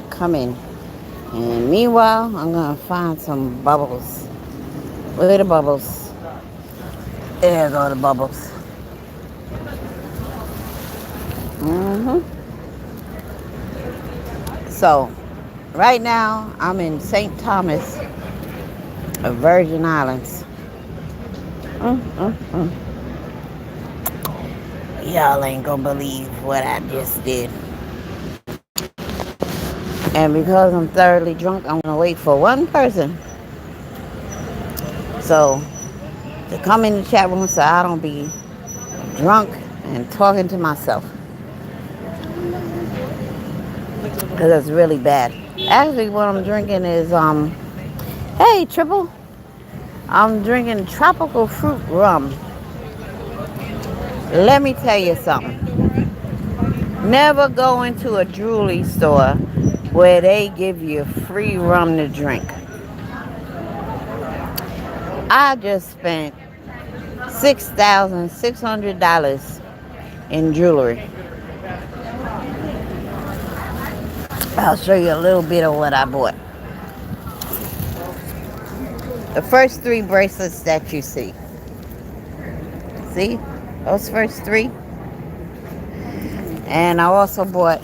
coming. And meanwhile, I'm gonna find some bubbles. Where are the bubbles? There go the bubbles. hmm So, right now, I'm in St. Thomas of Virgin Islands. Mm-mm-mm. Y'all ain't gonna believe what I just did. And because I'm thoroughly drunk, I'm gonna wait for one person. So, to come in the chat room so I don't be drunk and talking to myself. Because it's really bad. Actually, what I'm drinking is, hey, Triple. I'm drinking tropical fruit rum. Let me tell you something. Never go into a jewelry store where they give you free rum to drink. I just spent $6,600 in jewelry. I'll show you a little bit of what I bought. The first three bracelets that you see. See? Those first three. And I also bought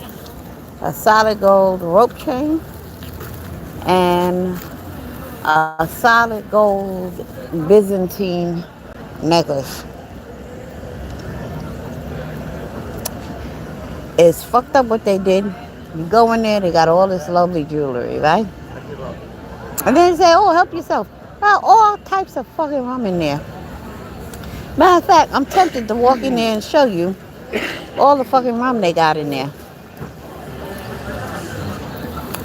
a solid gold rope chain and a solid gold Byzantine necklace. It's fucked up what they did. You go in there, they got all this lovely jewelry, right? And then they say, oh, help yourself. Well, all types of fucking rum in there. Matter of fact, I'm tempted to walk in there and show you all the fucking rum they got in there.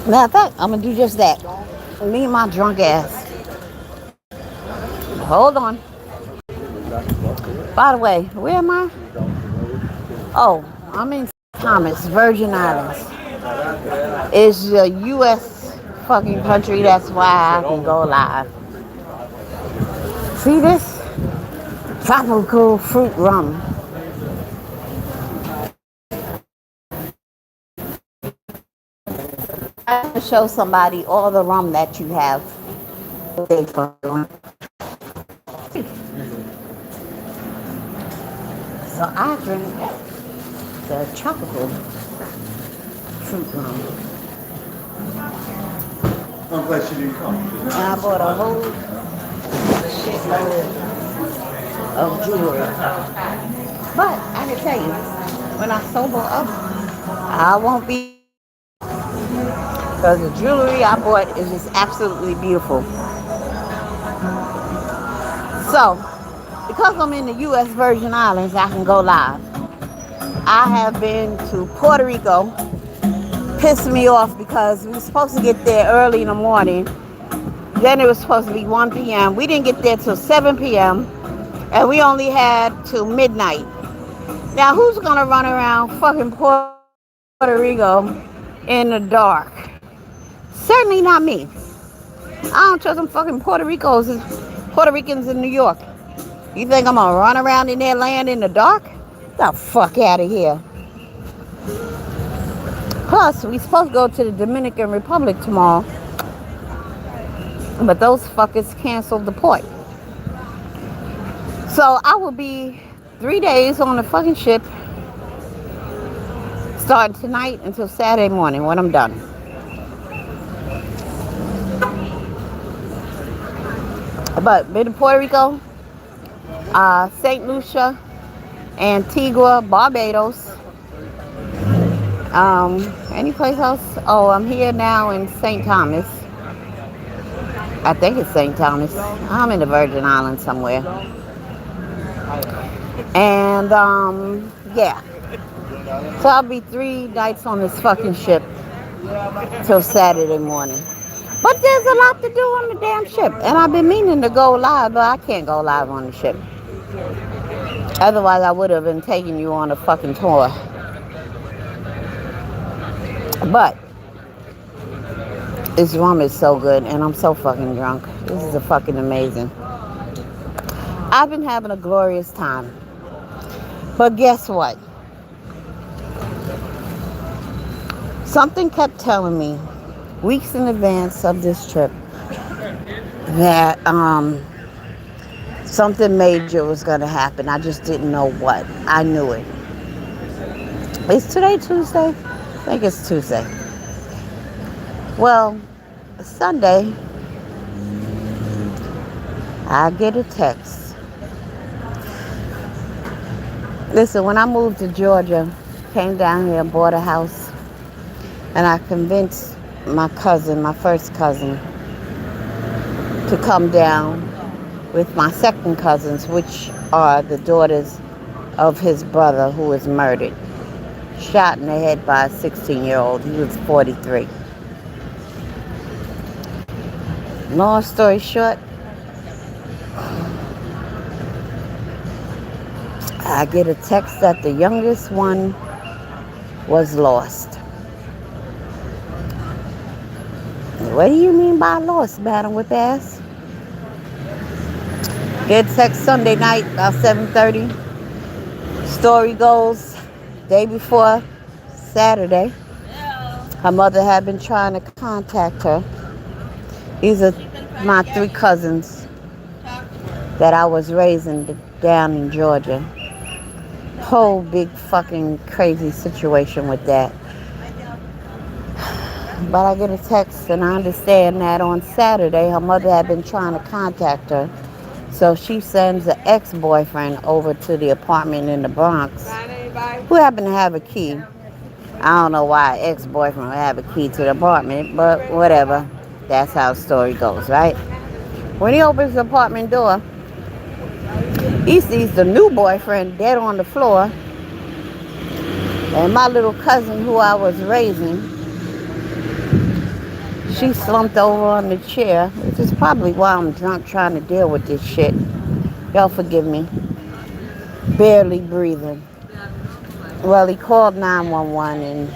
Matter of fact, I'm gonna do just that. Me and my drunk ass. Hold on. By the way, where am I? Oh, I'm in Thomas, Virgin Islands. It's a U.S. fucking country. That's why I can go live. See this? Tropical fruit rum. I can show somebody all the rum that you have. So I drink the tropical fruit rum. I'm glad she didn't come. And I bought a whole shitload of jewelry. But I can tell you, when I sober up, I won't be. Because the jewelry I bought is just absolutely beautiful. So, because I'm in the U.S. Virgin Islands, I can go live. I have been to Puerto Rico. Pissed me off because we were supposed to get there early in the morning. Then it was supposed to be 1 p.m. We didn't get there till 7 p.m. And we only had till midnight. Now, who's going to run around fucking Puerto Rico in the dark? Certainly not me. I don't trust them fucking Puerto Ricans in New York. You think I'm going to run around in their land in the dark? Get the fuck out of here. Plus, we supposed to go to the Dominican Republic tomorrow. But those fuckers canceled the port. So I will be 3 days on the fucking ship. Starting tonight until Saturday morning when I'm done. But been to Puerto Rico, St. Lucia, Antigua, Barbados. Any place else? Oh, I'm here now in St. Thomas. I think it's St. Thomas. I'm in the Virgin Islands somewhere. And, yeah. So I'll be 3 nights on this fucking ship till Saturday morning. But there's a lot to do on the damn ship. And I've been meaning to go live, but I can't go live on the ship. Otherwise, I would have been taking you on a fucking tour. But this rum is so good, and I'm so fucking drunk. This is a fucking amazing. I've been having a glorious time. But guess what? Something kept telling me weeks in advance of this trip that something major was going to happen. I just didn't know what. I knew it. Is today Tuesday? I think it's Tuesday. Well, Sunday, I get a text. Listen, when I moved to Georgia, came down here, bought a house, and I convinced my cousin, my first cousin, to come down with my second cousins, which are the daughters of his brother who was murdered, shot in the head by a 16-year-old. He was 43. Long story short, I get a text that the youngest one was lost. What do you mean by lost, Madam Whip Ass? Get a text Sunday night about 7:30. Story goes, day before Saturday, her mother had been trying to contact her. These are my three cousins that I was raising down in Georgia. Whole big fucking crazy situation with that. But I get a text and I understand that on Saturday her mother had been trying to contact her. So she sends an ex-boyfriend over to the apartment in the Bronx who happened to have a key. I don't know why an ex-boyfriend would have a key to the apartment, but whatever. That's how the story goes, right? When he opens the apartment door, he sees the new boyfriend dead on the floor, and my little cousin who I was raising, she slumped over on the chair, which is probably why I'm drunk trying to deal with this shit. Y'all forgive me. Barely breathing. Well, he called 911 and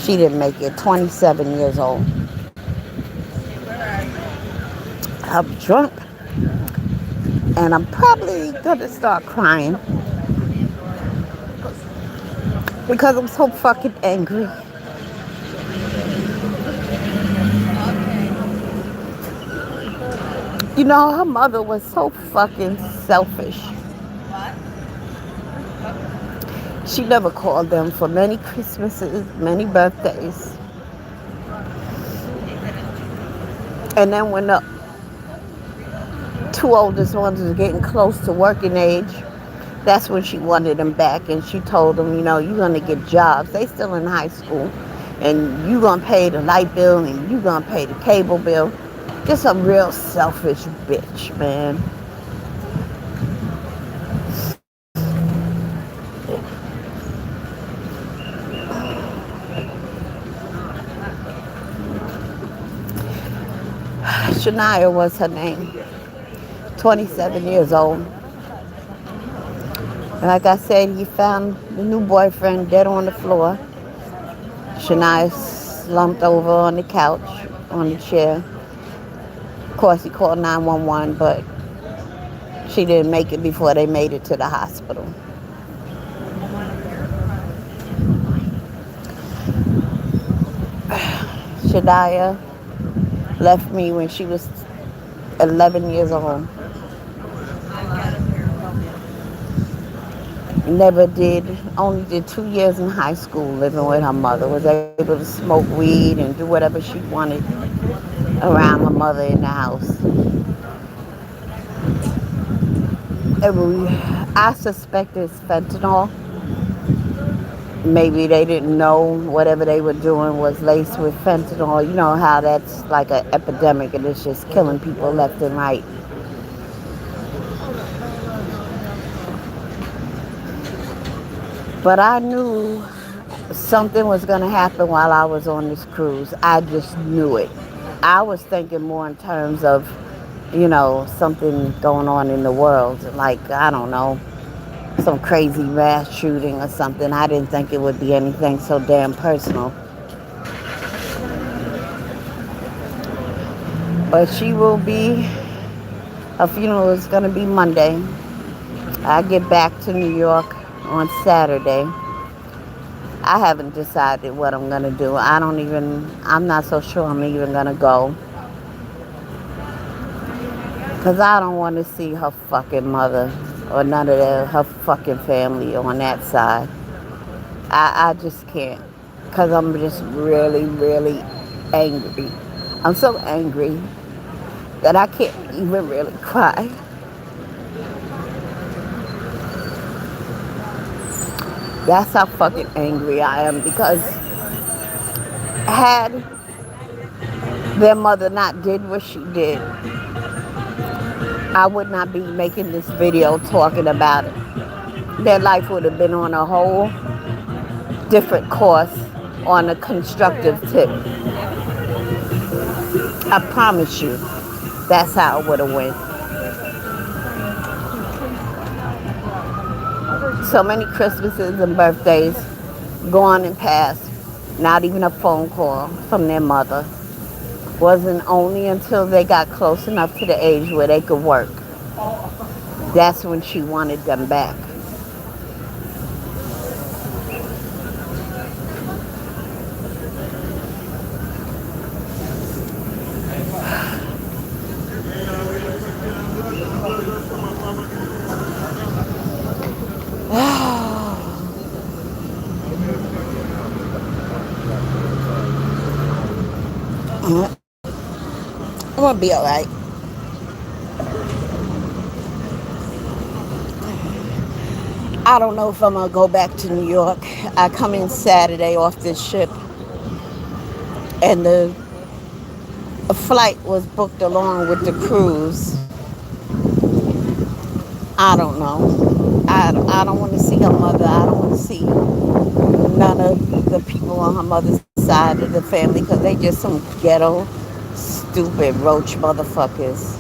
she didn't make it. 27 years old. I'm drunk and I'm probably gonna start crying because I'm so fucking angry. You know, her mother was so fucking selfish. She never called them for many Christmases, many birthdays. And then when the two oldest ones was getting close to working age, that's when she wanted them back. And she told them, you know, you're going to get jobs. They still in high school. And you're going to pay the light bill and you're going to pay the cable bill. Just a real selfish bitch, man. Shania was her name. 27 years old. And like I said, he found the new boyfriend dead on the floor. Shania slumped over on the couch, on the chair. Of course, he called 911, but she didn't make it before they made it to the hospital. Shania left me when she was 11 years old. Never did, only did 2 years in high school living with her mother. Was able to smoke weed and do whatever she wanted around her mother in the house. I suspect it's fentanyl. Maybe they didn't know whatever they were doing was laced with fentanyl. You know how that's like an epidemic and it's just killing people left and right. But I knew something was going to happen while I was on this cruise. I just knew it. I was thinking more in terms of, you know, something going on in the world. Like, I don't know, some crazy mass shooting or something. I didn't think it would be anything so damn personal. But her funeral is going to be Monday. I get back to New York on Saturday. I haven't decided what I'm gonna do. I'm not so sure I'm even gonna go. Because I don't want to see her fucking mother or none of her fucking family on that side. I just can't. Because I'm just really, really angry. I'm so angry that I can't even really cry. That's how fucking angry I am because had their mother not did what she did, I would not be making this video talking about it. Their life would have been on a whole different course on a constructive tip. I promise you, that's how it would have went. So many Christmases and birthdays gone and passed. Not even a phone call from their mother. Wasn't only until they got close enough to the age where they could work. That's when she wanted them back. I'm gonna be alright. I don't know if I'm gonna go back to New York. I come in Saturday off this ship, and the flight was booked along with the cruise. I don't know. I don't want to see her mother. I don't want to see none of the people on her mother's side of the family because they just some ghetto, stupid roach motherfuckers.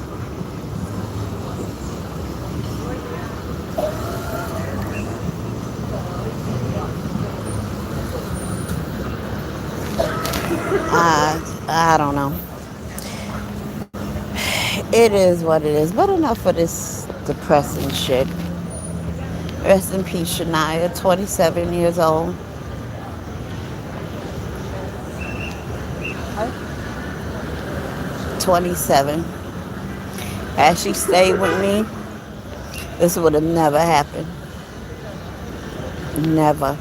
I don't know. It is what it is. But enough of this depressing shit. Rest in peace, Shania, 27 years old. 27. Had she stayed with me, this would have never happened. Never.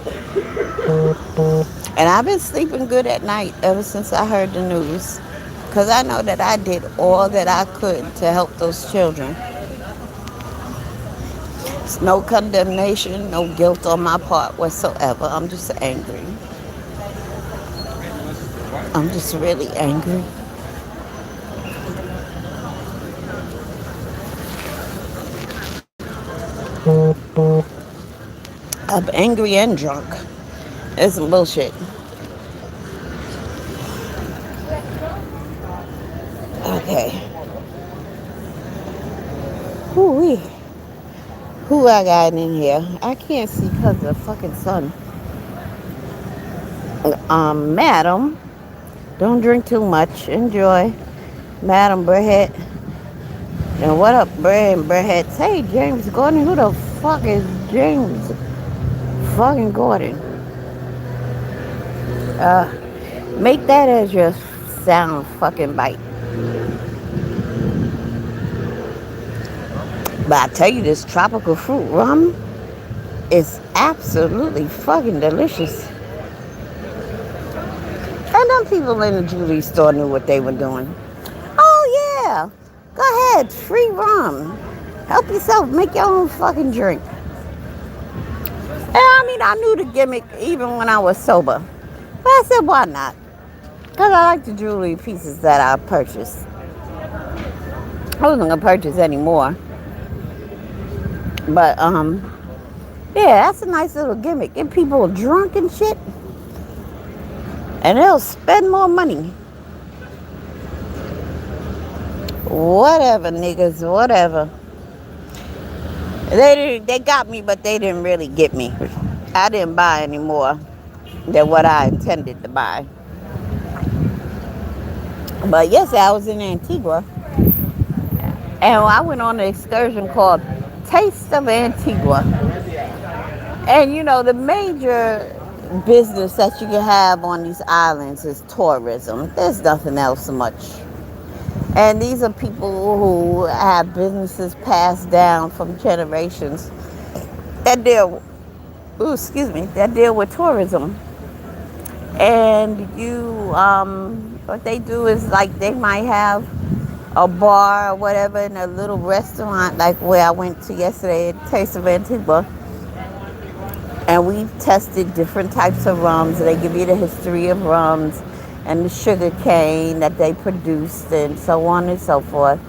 And I've been sleeping good at night ever since I heard the news. Because I know that I did all that I could to help those children. It's no condemnation, no guilt on my part whatsoever. I'm just angry. I'm just really angry. I'm angry and drunk. It's some bullshit. Okay. Whoo-wee. Who I got in here? I can't see because of the fucking sun. Madam, don't drink too much. Enjoy. Madam Burhead. And what up, Burhead? Hey, James Gordon. Who the fuck is James fucking Gordon? Make that as your sound fucking bite. But I tell you, this tropical fruit rum is absolutely fucking delicious. And them people in the jewelry store knew what they were doing. Oh yeah, go ahead, free rum. Help yourself, make your own fucking drink. And I mean, I knew the gimmick even when I was sober. But I said, why not? Because I like the jewelry pieces that I purchased. I wasn't going to purchase any more. But, yeah, that's a nice little gimmick. Get people drunk and shit. And they'll spend more money. Whatever, niggas, whatever. They got me, but they didn't really get me. I didn't buy any more than what I intended to buy. But yesterday I was in Antigua, and I went on an excursion called Taste of Antigua. And you know, the major business that you can have on these islands is tourism. There's nothing else much. And these are people who have businesses passed down from generations that deal, that deal with tourism. And what they do is like they might have a bar or whatever in a little restaurant, like where I went to yesterday at Taste of Antigua. And we tested different types of rums. They give you the history of rums and the sugar cane that they produced and so on and so forth.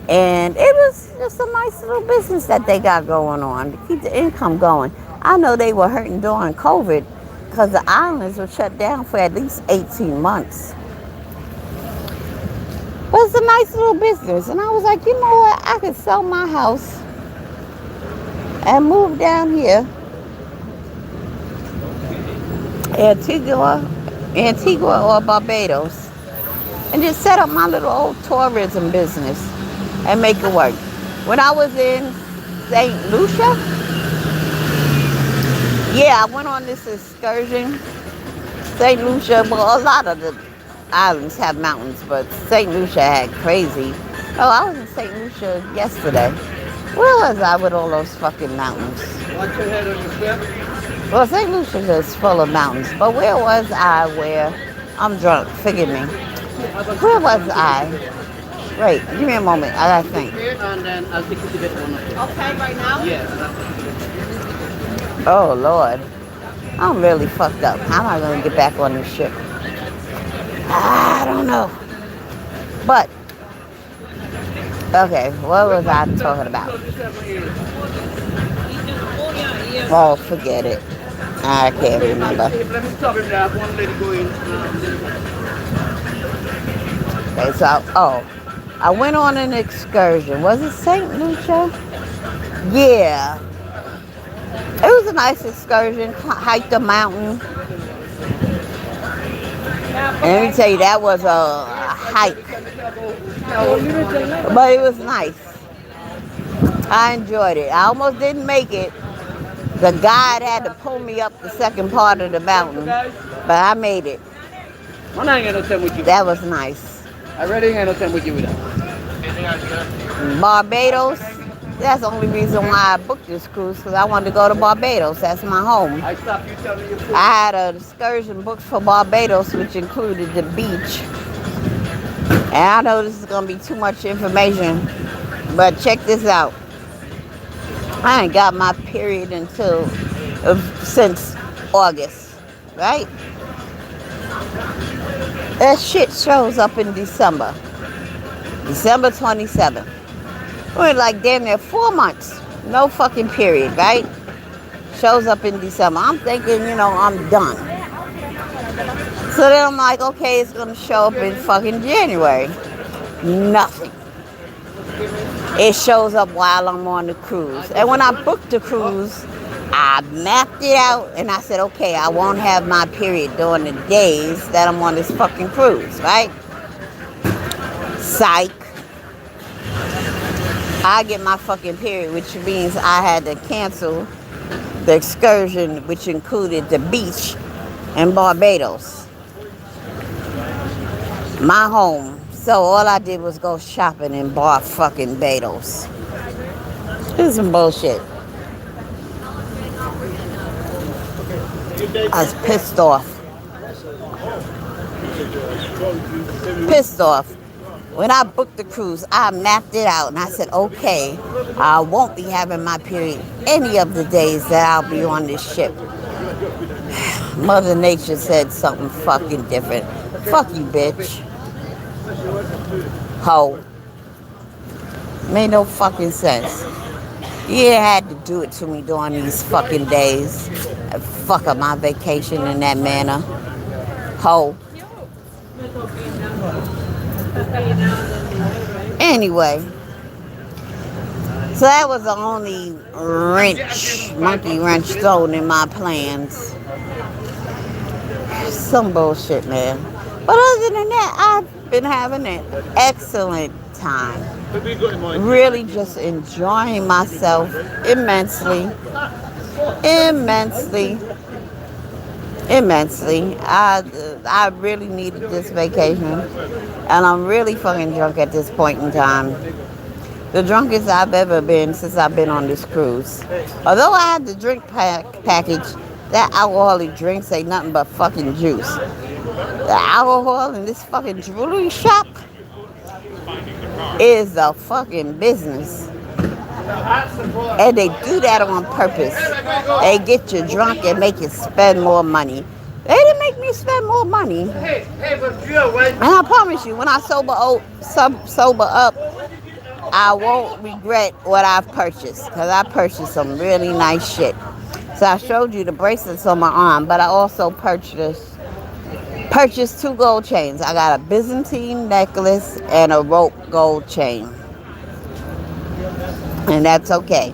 And it was just a nice little business that they got going on to keep the income going. I know they were hurting during COVID because the islands were shut down for at least 18 months. But it's a nice little business. And I was like, you know what? I could sell my house and move down here, Antigua or Barbados, and just set up my little old tourism business and make it work. When I was in St. Lucia, I went on this excursion. St. Lucia, well, a lot of the islands have mountains, but St. Lucia had crazy. Oh, I was in St. Lucia yesterday. Where was I with all those fucking mountains? Watch your head on your step. Well, St. Lucia is full of mountains, but where was I where I'm drunk? Forgive me. Where was I? Wait, give me a moment. I gotta think. And then I'll take you to get one of them. Okay, right now? Yeah. Oh, Lord. I'm really fucked up. How am I going to get back on this ship? I don't know. But, okay, what was I talking about? Oh, forget it. I can't remember. Let me stop him there. I have one lady going. Okay, so, I went on an excursion. Was it St. Lucia? Yeah. It was a nice excursion. Hiked a mountain. And let me tell you, that was a hike. But it was nice. I enjoyed it. I almost didn't make it. The guide had to pull me up the second part of the mountain. But I made it. One I ain't gonna tell with you. That was nice. I really ain't gonna tell with you with that. Barbados. That's the only reason why I booked this cruise, because I wanted to go to Barbados. That's my home. I stopped you telling me your I had an excursion booked for Barbados, which included the beach. And I know this is going to be too much information, but check this out. I ain't got my period since August, right? That shit shows up in December 27th. We're like damn near 4 months. No fucking period, right? Shows up in December. I'm thinking, I'm done. So then I'm like, okay, it's going to show up in fucking January. Nothing. It shows up while I'm on the cruise. And when I booked the cruise, I mapped it out and I said, okay, I won't have my period during the days that I'm on this fucking cruise, right? Psych. I get my fucking period, which means I had to cancel the excursion, which included the beach in Barbados. My home. So all I did was go shopping in fucking Barbados. This is some bullshit. I was pissed off. When I booked the cruise, I mapped it out and I said, okay, I won't be having my period any of the days that I'll be on this ship. Mother Nature said something fucking different. Fuck you, bitch. Ho. Made no fucking sense. You had to do it to me during these fucking days. Fuck up my vacation in that manner. Ho. Anyway, so that was the only monkey wrench thrown in my plans. Some bullshit, man. But other than that, I've been having an excellent time. Really just enjoying myself immensely. immensely. I really needed this vacation, and I'm really fucking drunk at this point in time. The drunkest I've ever been since I've been on this cruise. Although I had the drink package, that alcoholic drinks ain't nothing but fucking juice. The alcohol in this fucking jewelry shop is a fucking business. And they do that on purpose. They get you drunk and make you spend more money. They didn't make me spend more money. And I promise you, when I sober up, I won't regret what I've purchased. Because I purchased some really nice shit. So I showed you the bracelets on my arm, but I also purchased 2 gold chains. I got a Byzantine necklace and a rope gold chain. And that's okay.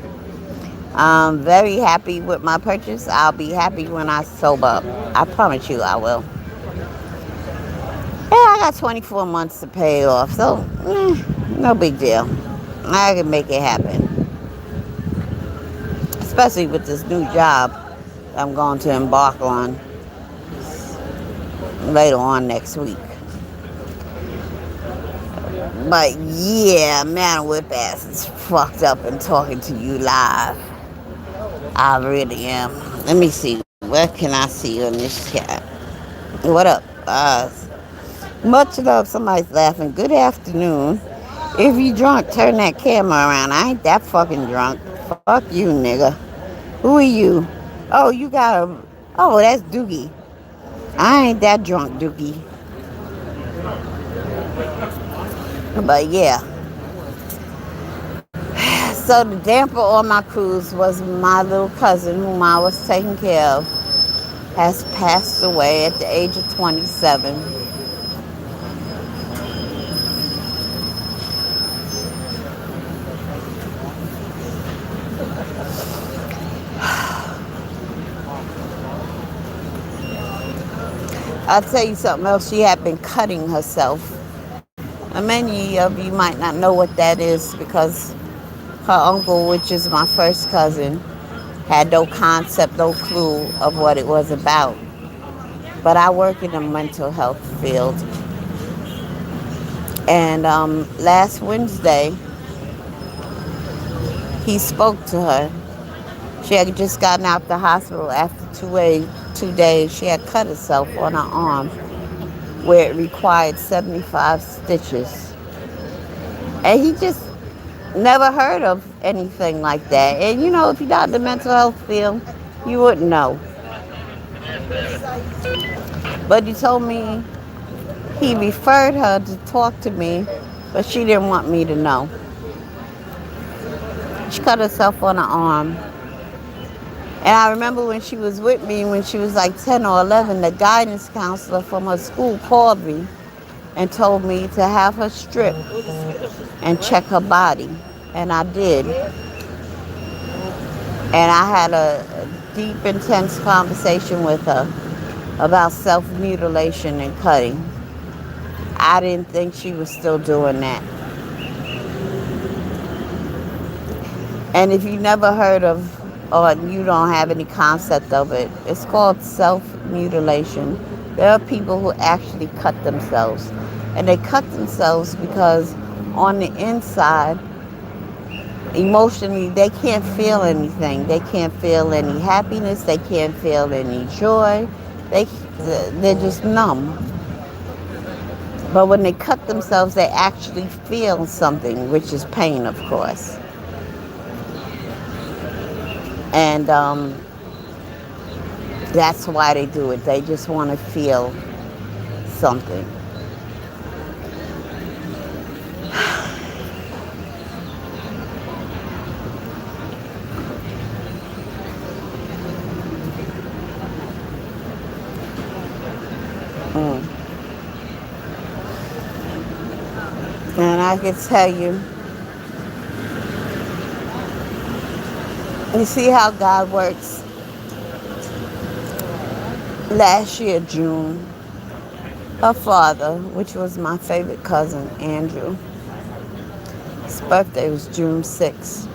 I'm very happy with my purchase. I'll be happy when I sober up. I promise you I will. Yeah, I got 24 months to pay off, so no big deal. I can make it happen. Especially with this new job I'm going to embark on later on next week. But yeah, man, whip ass is fucked up and talking to you live. I really am. Let me see. What can I see on this chat? What up? Much love. Somebody's laughing. Good afternoon. If you drunk, turn that camera around. I ain't that fucking drunk. Fuck you, nigga. Who are you? Oh, you got a... Oh, that's Doogie. I ain't that drunk, Doogie. But yeah. So the damper on my cruise was my little cousin, whom I was taking care of, has passed away at the age of 27. I'll tell you something else. She had been cutting herself. And many of you might not know what that is because her uncle, which is my first cousin, had no concept, no clue of what it was about. But I work in the mental health field. And last Wednesday, he spoke to her. She had just gotten out the hospital after 2 days. She had cut herself on her arm where it required 75 stitches. And he just never heard of anything like that. And you know, if you're not in the mental health field, you wouldn't know. But he told me he referred her to talk to me, but she didn't want me to know. She cut herself on her arm. And I remember when she was with me, when she was like 10 or 11, the guidance counselor from her school called me and told me to have her stripped and check her body. And I did. And I had a deep, intense conversation with her about self-mutilation and cutting. I didn't think she was still doing that. And if you never heard of, or you don't have any concept of it, it's called self-mutilation. There are people who actually cut themselves. And they cut themselves because on the inside, emotionally, they can't feel anything. They can't feel any happiness. They can't feel any joy. They're just numb. But when they cut themselves, they actually feel something, which is pain, of course. And that's why they do it. They just want to feel something. And I can tell you, you see how God works. Last year, June, her father, which was my favorite cousin, Andrew, his birthday was June 6th.